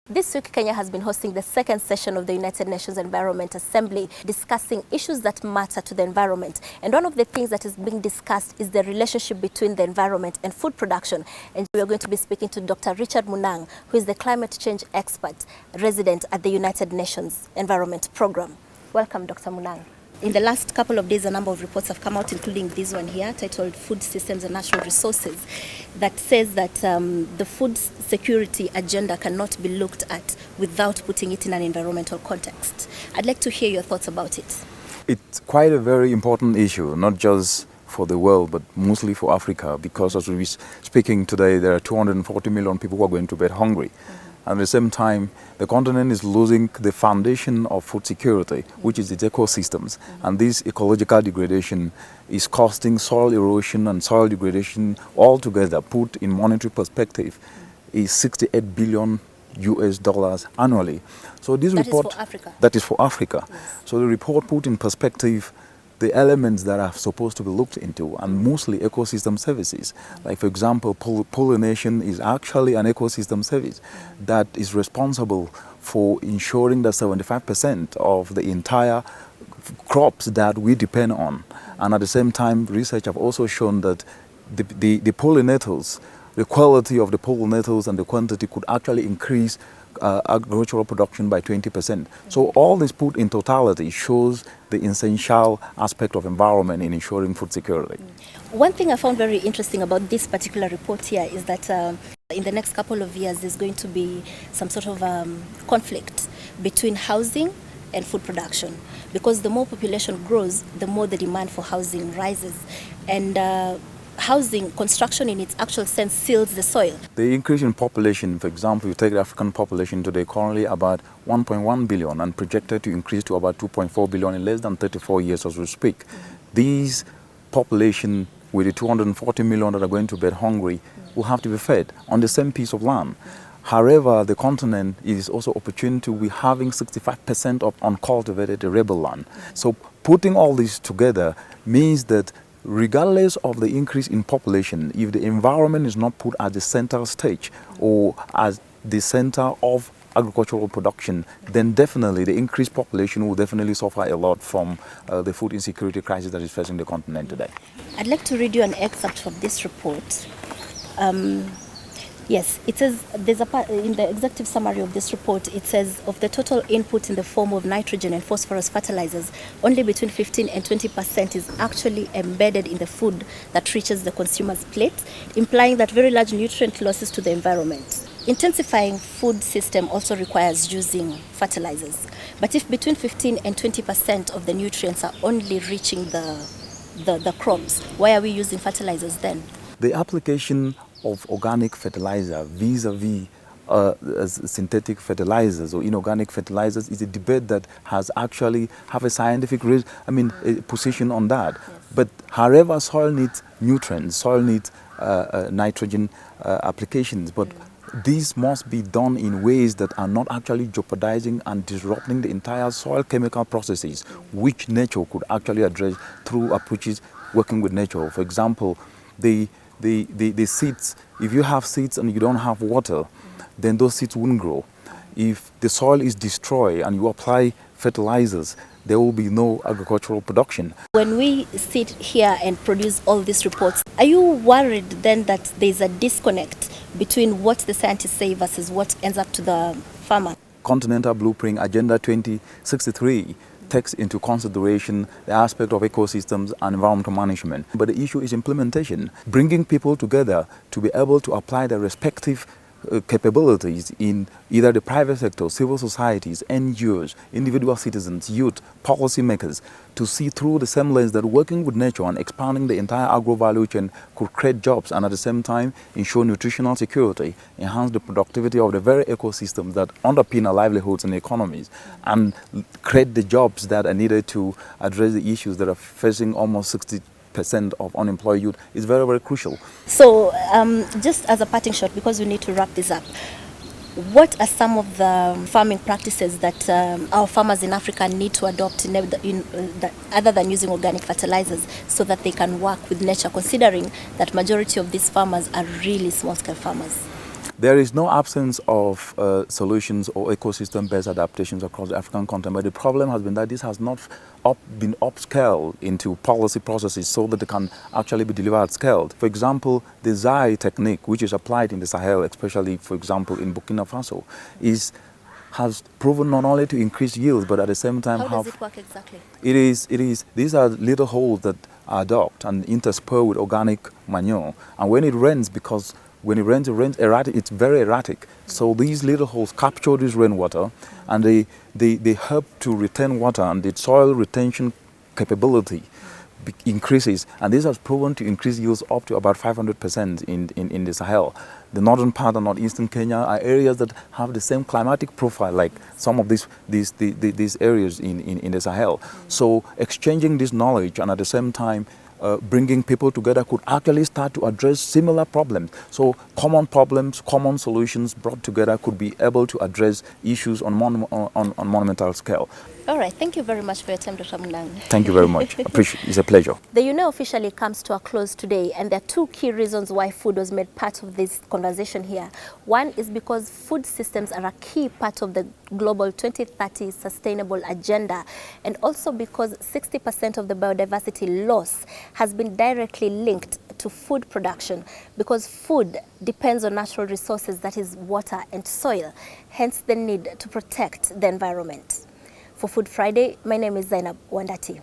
This week, Kenya has been hosting the second session of the United Nations Environment Assembly, discussing issues that matter to the environment. And one of the things that is being discussed is the relationship between the environment and food production. And we are going to be speaking to Dr. Richard Munang, who is the climate change expert resident at the United Nations Environment Program. Welcome, Dr. Munang. In the last couple of days, a number of reports have come out, including this one here, titled Food Systems and Natural Resources, that says that the food security agenda cannot be looked at without putting it in an environmental context. I'd like to hear your thoughts about it. It's quite a very important issue, not just for the world, but mostly for Africa, because as we're speaking today, there are 240 million people who are going to bed hungry. At the same time, the continent is losing the foundation of food security, which is its ecosystems. And this ecological degradation is costing soil erosion and soil degradation altogether, put in monetary perspective, is $68 billion annually. So this report, is for Africa. That is for Africa. Yes. So the report put in perspective the elements that are supposed to be looked into, and mostly ecosystem services. Like, for example, pollination is actually an ecosystem service that is responsible for ensuring that 75% of the entire crops that we depend on. And at the same time, research have also shown that the pollinators, the quality of the pollinators and the quantity could actually increase agricultural production by 20%. So all this put in totality shows the essential aspect of environment in ensuring food security. One thing I found very interesting about this particular report here is that in the next couple of years there's going to be some sort of conflict between housing and food production, because the more population grows, the more the demand for housing rises. And housing, construction in its actual sense, seals the soil. The increase in population, for example, you take the African population today, currently about 1.1 billion and projected to increase to about 2.4 billion in less than 34 years as we speak. These population with the 240 million that are going to bed hungry will have to be fed on the same piece of land. However, the continent is also opportune to be having 65% of uncultivated arable land. So putting all this together means that regardless of the increase in population, if the environment is not put at the center stage or as the center of agricultural production, then definitely the increased population will definitely suffer a lot from the food insecurity crisis that is facing the continent today. I'd like to read you an excerpt from this report. Yes, it says, there's a part in the executive summary of this report, it says of the total input in the form of nitrogen and phosphorus fertilizers, only between 15 and 20% is actually embedded in the food that reaches the consumer's plate, implying that very large nutrient losses to the environment. Intensifying food system also requires using fertilizers. But if between 15 and 20% of the nutrients are only reaching the crops, why are we using fertilizers then? The application of organic fertilizer vis-a-vis synthetic fertilizers or inorganic fertilizers is a debate that has actually have a scientific position on that. Yes. But however, soil needs nutrients, soil needs nitrogen applications, but these must be done in ways that are not actually jeopardizing and disrupting the entire soil chemical processes, which nature could actually address through approaches working with nature. For example, the seeds, if you have seeds and you don't have water, then those seeds won't grow. If the soil is destroyed and you apply fertilizers, there will be no agricultural production. When we sit here and produce all these reports, are you worried then that there's a disconnect between what the scientists say versus what ends up to the farmer? Continental Blueprint Agenda 2063 takes into consideration the aspect of ecosystems and environmental management. But the issue is implementation, bringing people together to be able to apply their respective capabilities in either the private sector, civil societies, NGOs, individual citizens, youth, policymakers, to see through the same lens that working with nature and expanding the entire agro-value chain could create jobs and at the same time ensure nutritional security, enhance the productivity of the very ecosystems that underpin our livelihoods and economies, and create the jobs that are needed to address the issues that are facing almost 60% of unemployed youth is very, very crucial. So just as a parting shot, because we need to wrap this up, what are some of the farming practices that our farmers in Africa need to adopt other than using organic fertilizers so that they can work with nature, considering that majority of these farmers are really small-scale farmers? There is no absence of solutions or ecosystem-based adaptations across the African continent, but the problem has been that this has not been upscaled into policy processes so that they can actually be delivered at scale. For example, the ZAI technique, which is applied in the Sahel, especially, for example, in Burkina Faso, has proven not only to increase yields, but at the same time How does it work exactly? These are little holes that are dug and interspersed with organic manure. And when it rains, because when it rains erratic, it's very erratic. So these little holes capture this rainwater, and they help to retain water, and the soil retention capability increases, and this has proven to increase yields up to about 500% in the Sahel. The northern part and northeastern Kenya are areas that have the same climatic profile like some of these areas in the Sahel. So exchanging this knowledge and at the same time bringing people together could actually start to address similar problems. So common problems, common solutions brought together could be able to address issues on monumental scale. All right, thank you very much for your time, Dr. Munang. Thank you very much. It's a pleasure. The UNE officially comes to a close today, and there are two key reasons why food was made part of this conversation here. One is because food systems are a key part of the global 2030 sustainable agenda, and also because 60% of the biodiversity loss has been directly linked to food production, because food depends on natural resources, that is water and soil, hence the need to protect the environment. For Food Friday, my name is Zeynab Wandati.